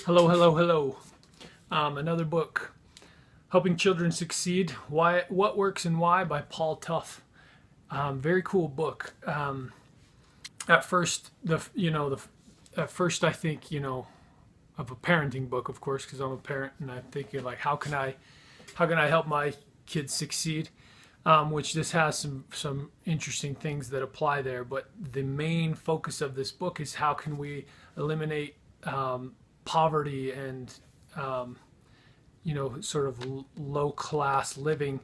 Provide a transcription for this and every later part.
Hello, hello, hello. Another book, Helping Children Succeed: What Works and Why by Paul Tough. Very cool book. At first, at first I think of a parenting book, of course, because I'm a parent, and I'm thinking like, how can I help my kids succeed? Which this has some interesting things that apply there. But the main focus of this book is how can we eliminate poverty and sort of low class living,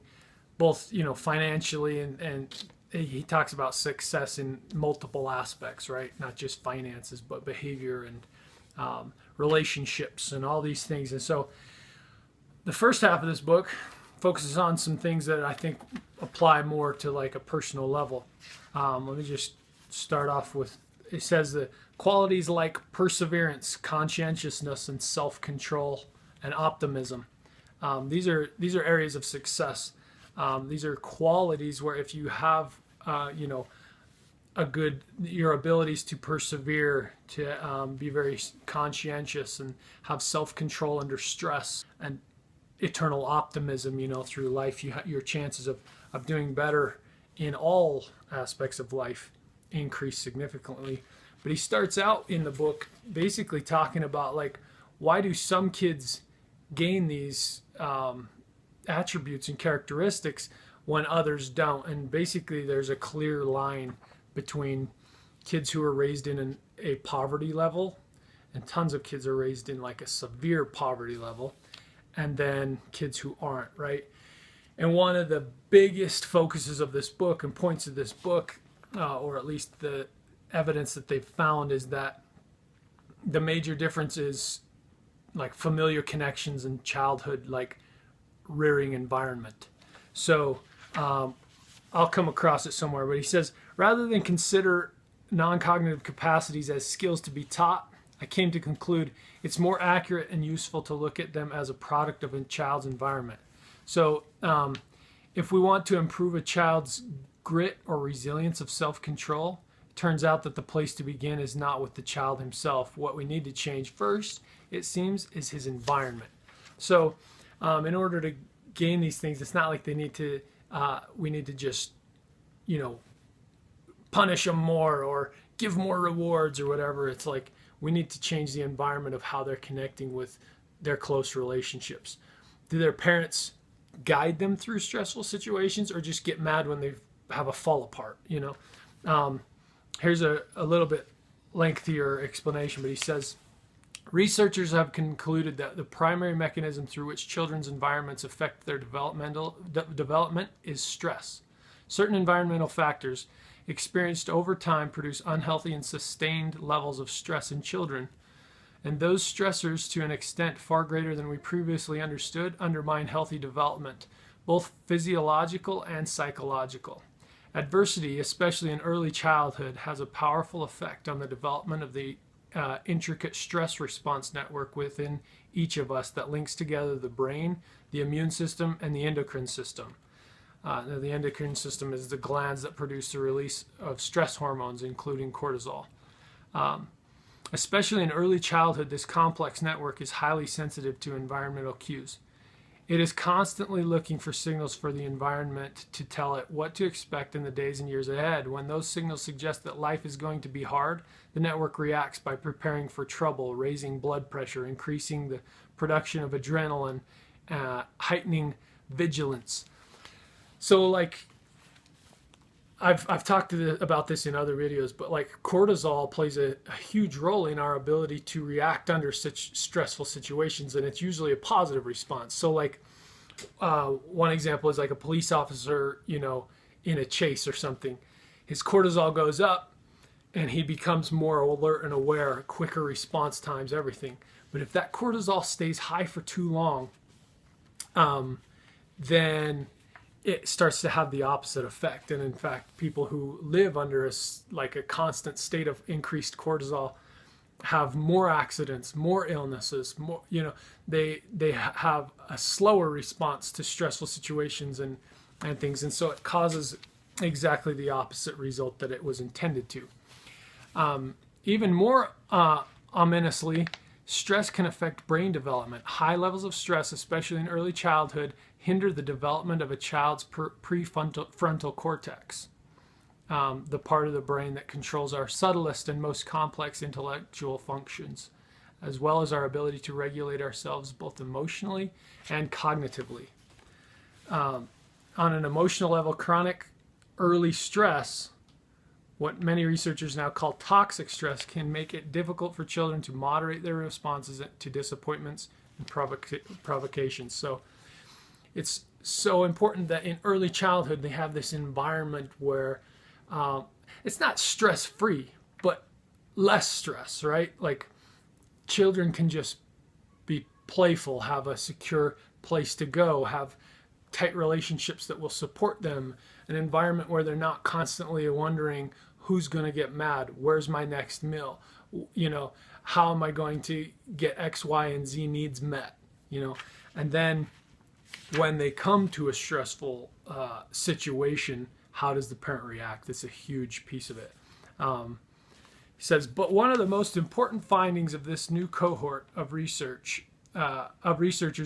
both financially and he talks about success in multiple aspects, right? Not just finances, but behavior and relationships and all these things. And so the first half of this book focuses on some things that I think apply more to like a personal level. Let me just start off with, it says the qualities like perseverance, conscientiousness, and self-control and optimism. These are areas of success. These are qualities where if you have your abilities to persevere, to be very conscientious and have self-control under stress and eternal optimism, through life, your chances of doing better in all aspects of life increase significantly. But he starts out in the book basically talking about like, why do some kids gain these attributes and characteristics when others don't? And basically there's a clear line between kids who are raised in a poverty level, and tons of kids are raised in like a severe poverty level, and then kids who aren't, right? And one of the biggest focuses of this book and points of this book, or at least the evidence that they've found, is that the major difference is like familiar connections in childhood, like rearing environment. So I'll come across it somewhere, but he says, rather than consider non-cognitive capacities as skills to be taught, I came to conclude it's more accurate and useful to look at them as a product of a child's environment. So if we want to improve a child's grit or resilience of self-control, it turns out that the place to begin is not with the child himself. What we need to change first, it seems, is his environment. So in order to gain these things, it's not like we need to just, punish them more or give more rewards or whatever. It's like we need to change the environment of how they're connecting with their close relationships. Do their parents guide them through stressful situations, or just get mad when they have a fall apart? Here's a little bit lengthier explanation, but he says, researchers have concluded that the primary mechanism through which children's environments affect their development is stress. Certain environmental factors experienced over time produce unhealthy and sustained levels of stress in children. And those stressors, to an extent far greater than we previously understood, undermine healthy development, both physiological and psychological. Adversity, especially in early childhood, has a powerful effect on the development of the intricate stress response network within each of us that links together the brain, the immune system, and the endocrine system. The endocrine system is the glands that produce the release of stress hormones, including cortisol. Especially in early childhood, this complex network is highly sensitive to environmental cues. It is constantly looking for signals for the environment to tell it what to expect in the days and years ahead. When those signals suggest that life is going to be hard, the network reacts by preparing for trouble, raising blood pressure, increasing the production of adrenaline, heightening vigilance. So like I've talked about this in other videos, but like cortisol plays a huge role in our ability to react under such stressful situations, and it's usually a positive response. So like one example is like a police officer, in a chase or something, his cortisol goes up and he becomes more alert and aware, quicker response times, everything. But if that cortisol stays high for too long, then it starts to have the opposite effect. And in fact, people who live under a constant state of increased cortisol have more accidents, more illnesses, more, they have a slower response to stressful situations and things. And so it causes exactly the opposite result that it was intended to. Even more ominously, Stress can affect brain development. High levels of stress, especially in early childhood, hinder the development of a child's prefrontal cortex, the part of the brain that controls our subtlest and most complex intellectual functions, as well as our ability to regulate ourselves both emotionally and cognitively. On an emotional level, chronic early stress, what many researchers now call toxic stress, can make it difficult for children to moderate their responses to disappointments and provocations. So it's so important that in early childhood they have this environment where it's not stress-free, but less stress, right? Like children can just be playful, have a secure place to go, have tight relationships that will support them, an environment where they're not constantly wondering who's going to get mad, where's my next meal, how am I going to get X, Y, and Z needs met, and then when they come to a stressful situation, how does the parent react? That's a huge piece of it. He says, but one of the most important findings of this new cohort of researchers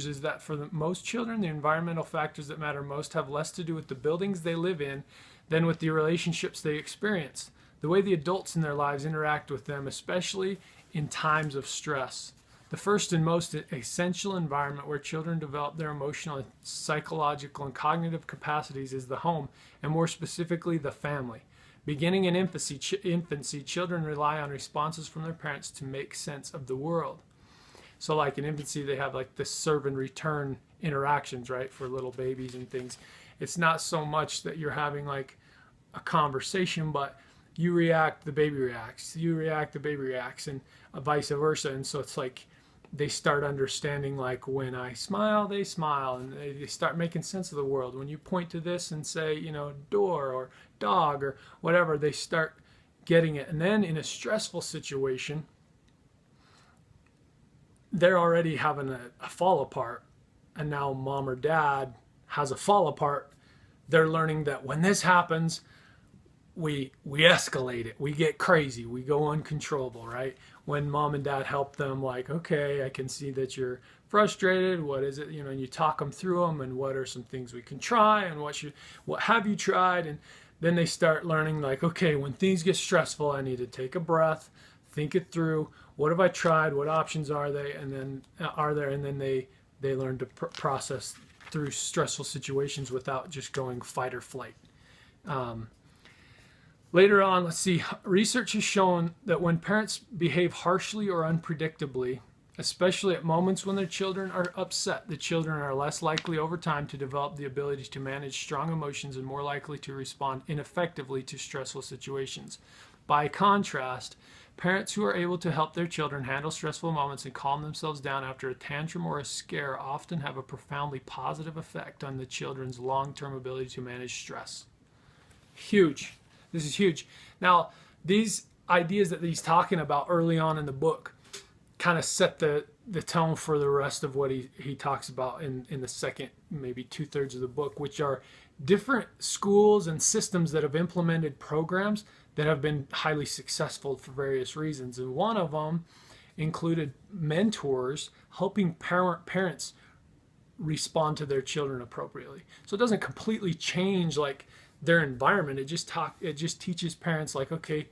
is that for most children, the environmental factors that matter most have less to do with the buildings they live in than with the relationships they experience, the way the adults in their lives interact with them, especially in times of stress. The first and most essential environment where children develop their emotional, psychological, and cognitive capacities is the home, and more specifically, the family. Beginning in infancy, children rely on responses from their parents to make sense of the world. So like in infancy, they have like the serve and return interactions, right, for little babies and things. It's not so much that you're having like a conversation, but you react, the baby reacts. You react, the baby reacts, and vice versa. And so it's like they start understanding, like when I smile, they smile, and they start making sense of the world. When you point to this and say, door or dog or whatever, they start getting it. And then in a stressful situation, they're already having a fall apart, and now mom or dad has a fall apart. They're learning that when this happens, we escalate it, we get crazy, we go uncontrollable, right? When mom and dad help them, like, okay, I can see that you're frustrated, what is it, and you talk them through them, and what are some things we can try, and what have you tried? And then they start learning, like, okay, when things get stressful, I need to take a breath, think it through. What have I tried? What options are they? And then they learn to process through stressful situations without just going fight or flight. Later on, let's see, research has shown that when parents behave harshly or unpredictably, especially at moments when their children are upset, the children are less likely over time to develop the ability to manage strong emotions and more likely to respond ineffectively to stressful situations. By contrast, parents who are able to help their children handle stressful moments and calm themselves down after a tantrum or a scare often have a profoundly positive effect on the children's long-term ability to manage stress. Huge. This is huge. Now, these ideas that he's talking about early on in the book kind of set the tone for the rest of what he talks about in the second, maybe 2/3 of the book, which are different schools and systems that have implemented programs that have been highly successful for various reasons. And one of them included mentors helping parents respond to their children appropriately. So it doesn't completely change like their environment. It just teaches parents, like, okay,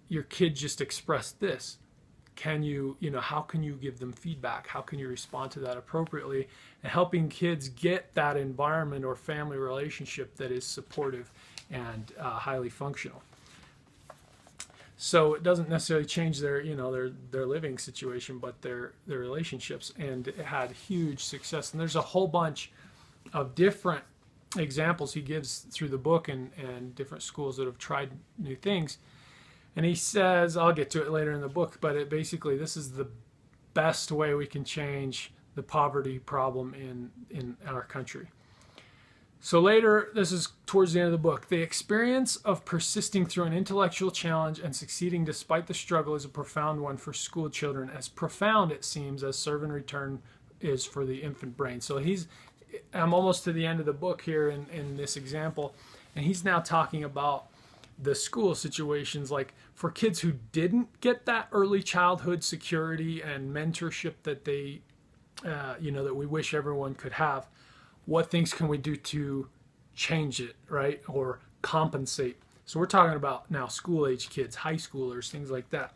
your kid just expressed this. Can you, how can you give them feedback? How can you respond to that appropriately? And helping kids get that environment or family relationship that is supportive and highly functional. So it doesn't necessarily change their living situation, but their relationships, and it had huge success. And there's a whole bunch of different examples he gives through the book and different schools that have tried new things. And he says, I'll get to it later in the book, but basically this is the best way we can change the poverty problem in our country. So later, this is towards the end of the book, the experience of persisting through an intellectual challenge and succeeding despite the struggle is a profound one for school children, as profound, it seems, as serve and return is for the infant brain. So I'm almost to the end of the book here in this example, and he's now talking about the school situations, like for kids who didn't get that early childhood security and mentorship that they, that we wish everyone could have, what things can we do to change it, right? Or compensate. So we're talking about now school age kids, high schoolers, things like that.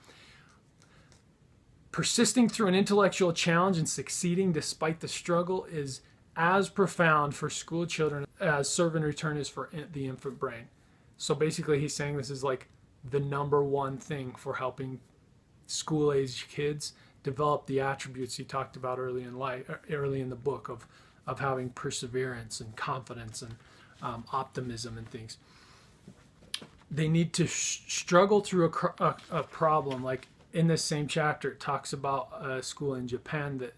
Persisting through an intellectual challenge and succeeding despite the struggle is as profound for school children as serve and return is for the infant brain. So basically he's saying this is like the number one thing for helping school age kids develop the attributes he talked about early in life, early in the book, of having perseverance and confidence and optimism and things. They need to struggle through a problem. Like in this same chapter, it talks about a school in Japan that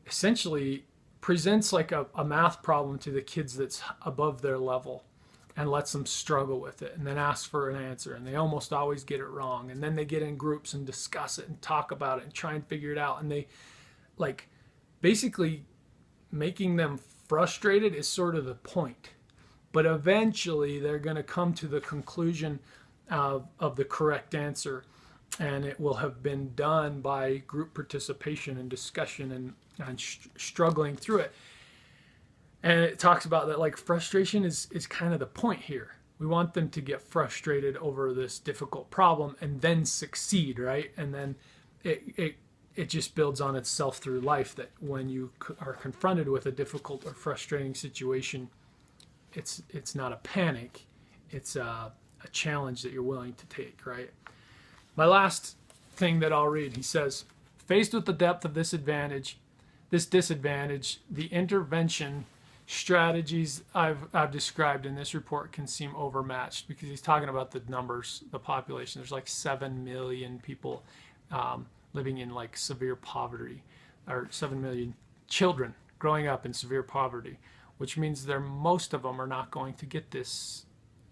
essentially presents like a math problem to the kids that's above their level and lets them struggle with it and then ask for an answer, and they almost always get it wrong, and then they get in groups and discuss it and talk about it and try and figure it out, and they like basically making them frustrated is sort of the point, but eventually they're going to come to the conclusion of the correct answer, and it will have been done by group participation and discussion and struggling through it. And it talks about that, like, frustration is kind of the point here. We want them to get frustrated over this difficult problem and then succeed, right? And then it just builds on itself through life, that when you are confronted with a difficult or frustrating situation, it's not a panic, it's a challenge that you're willing to take, right? My last thing that I'll read, he says, faced with the depth of this disadvantage, the intervention strategies I've described in this report can seem overmatched, because he's talking about the numbers, the population. There's like 7 million people living in like severe poverty, or 7 million children growing up in severe poverty, which means most of them are not going to get this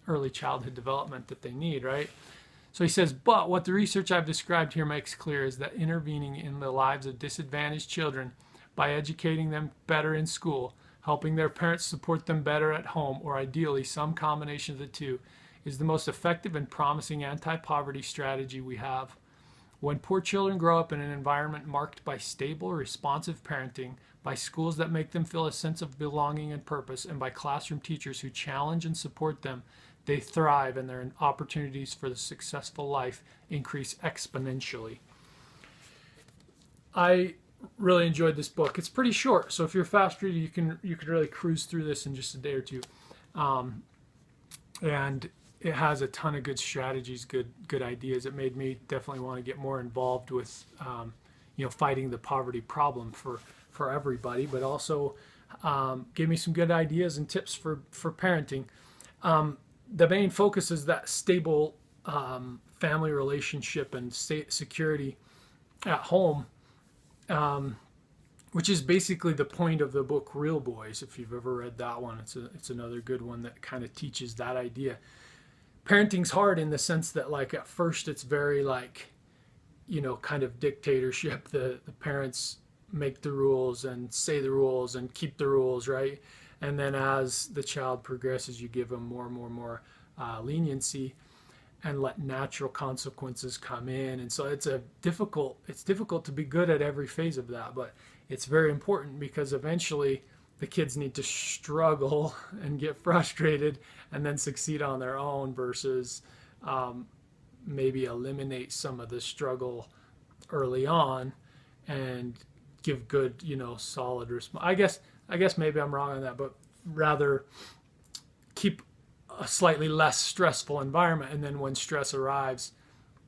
early childhood development that they need, right? So he says, but what the research I've described here makes clear is that intervening in the lives of disadvantaged children by educating them better in school, helping their parents support them better at home, or ideally some combination of the two, is the most effective and promising anti-poverty strategy we have. When poor children grow up in an environment marked by stable, responsive parenting, by schools that make them feel a sense of belonging and purpose, and by classroom teachers who challenge and support them, they thrive, and their opportunities for the successful life increase exponentially. I really enjoyed this book. It's pretty short, so if you're a fast reader, you can really cruise through this in just a day or two. And it has a ton of good strategies, good ideas. It made me definitely want to get more involved with fighting the poverty problem for everybody, but also gave me some good ideas and tips for parenting. The main focus is that stable family relationship and security at home, which is basically the point of the book Real Boys. If you've ever read that one, it's another good one that kind of teaches that idea. Parenting's hard in the sense that, like, at first it's very like, kind of dictatorship. The parents make the rules and say the rules and keep the rules, right? And then as the child progresses, you give them more and more leniency and let natural consequences come in. And so it's difficult to be good at every phase of that, but it's very important, because eventually the kids need to struggle and get frustrated and then succeed on their own, versus maybe eliminate some of the struggle early on and give good, solid response. I guess maybe I'm wrong on that, but rather keep a slightly less stressful environment, and then when stress arrives,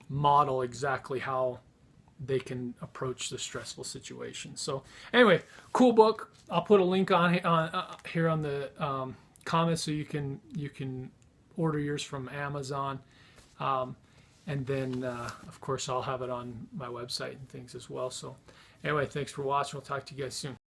model exactly how they can approach the stressful situation. So anyway, cool book. I'll put a link on here on the comments, so you can order yours from Amazon, and then of course I'll have it on my website and things as well. So anyway, thanks for watching. We'll talk to you guys soon.